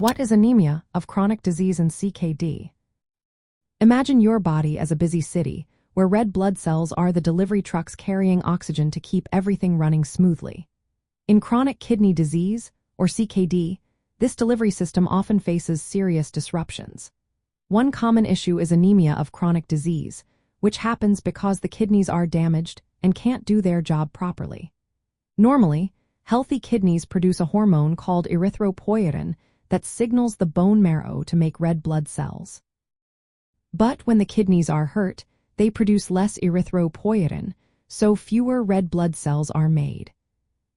What is anemia of chronic disease and CKD? Imagine your body as a busy city, where red blood cells are the delivery trucks carrying oxygen to keep everything running smoothly. In chronic kidney disease, or CKD, this delivery system often faces serious disruptions. One common issue is anemia of chronic disease, which happens because the kidneys are damaged and can't do their job properly. Normally, healthy kidneys produce a hormone called erythropoietin that signals the bone marrow to make red blood cells. But when the kidneys are hurt, they produce less erythropoietin, so fewer red blood cells are made.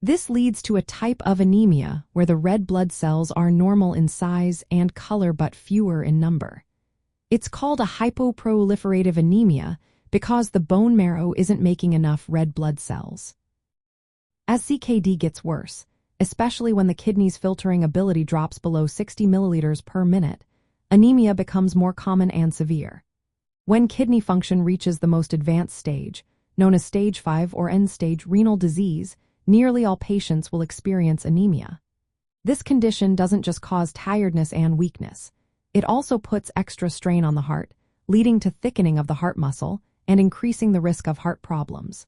This leads to a type of anemia where the red blood cells are normal in size and color but fewer in number. It's called a hypoproliferative anemia because the bone marrow isn't making enough red blood cells. As CKD gets worse, especially when the kidney's filtering ability drops below 60 milliliters per minute, anemia becomes more common and severe. When kidney function reaches the most advanced stage, known as stage 5 or end-stage renal disease, nearly all patients will experience anemia. This condition doesn't just cause tiredness and weakness. It also puts extra strain on the heart, leading to thickening of the heart muscle and increasing the risk of heart problems.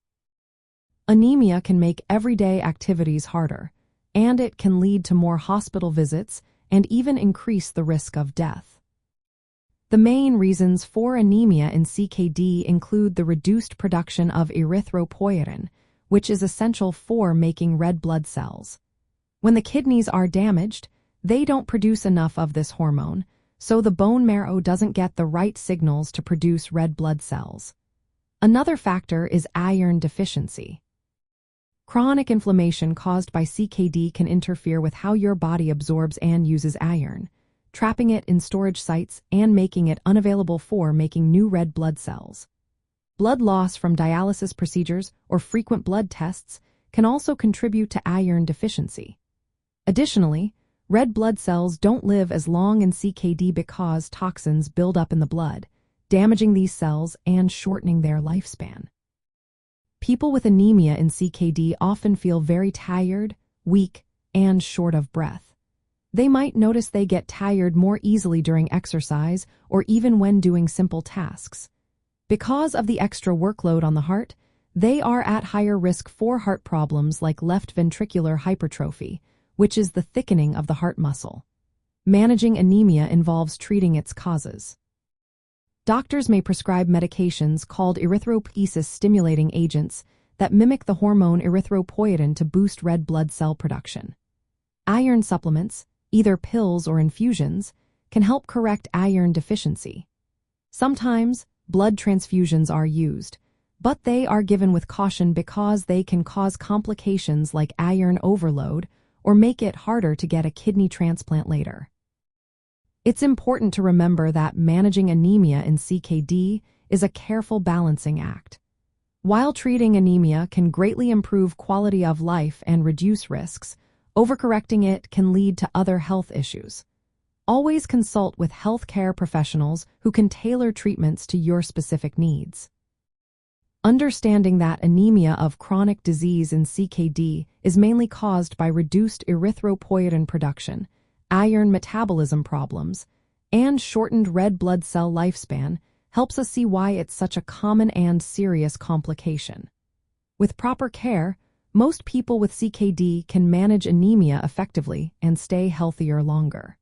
Anemia can make everyday activities harder, and it can lead to more hospital visits and even increase the risk of death. The main reasons for anemia in CKD include the reduced production of erythropoietin, which is essential for making red blood cells. When the kidneys are damaged, they don't produce enough of this hormone, so the bone marrow doesn't get the right signals to produce red blood cells. Another factor is iron deficiency. Chronic inflammation caused by CKD can interfere with how your body absorbs and uses iron, trapping it in storage sites and making it unavailable for making new red blood cells. Blood loss from dialysis procedures or frequent blood tests can also contribute to iron deficiency. Additionally, red blood cells don't live as long in CKD because toxins build up in the blood, damaging these cells and shortening their lifespan. People with anemia in CKD often feel very tired, weak, and short of breath. They might notice they get tired more easily during exercise or even when doing simple tasks. Because of the extra workload on the heart, they are at higher risk for heart problems like left ventricular hypertrophy, which is the thickening of the heart muscle. Managing anemia involves treating its causes. Doctors may prescribe medications called erythropoiesis-stimulating agents that mimic the hormone erythropoietin to boost red blood cell production. Iron supplements, either pills or infusions, can help correct iron deficiency. Sometimes, blood transfusions are used, but they are given with caution because they can cause complications like iron overload or make it harder to get a kidney transplant later. It's important to remember that managing anemia in CKD is a careful balancing act. While treating anemia can greatly improve quality of life and reduce risks, overcorrecting it can lead to other health issues. Always consult with healthcare professionals who can tailor treatments to your specific needs. Understanding that anemia of chronic disease in CKD is mainly caused by reduced erythropoietin production, iron metabolism problems, and shortened red blood cell lifespan helps us see why it's such a common and serious complication. With proper care, most people with CKD can manage anemia effectively and stay healthier longer.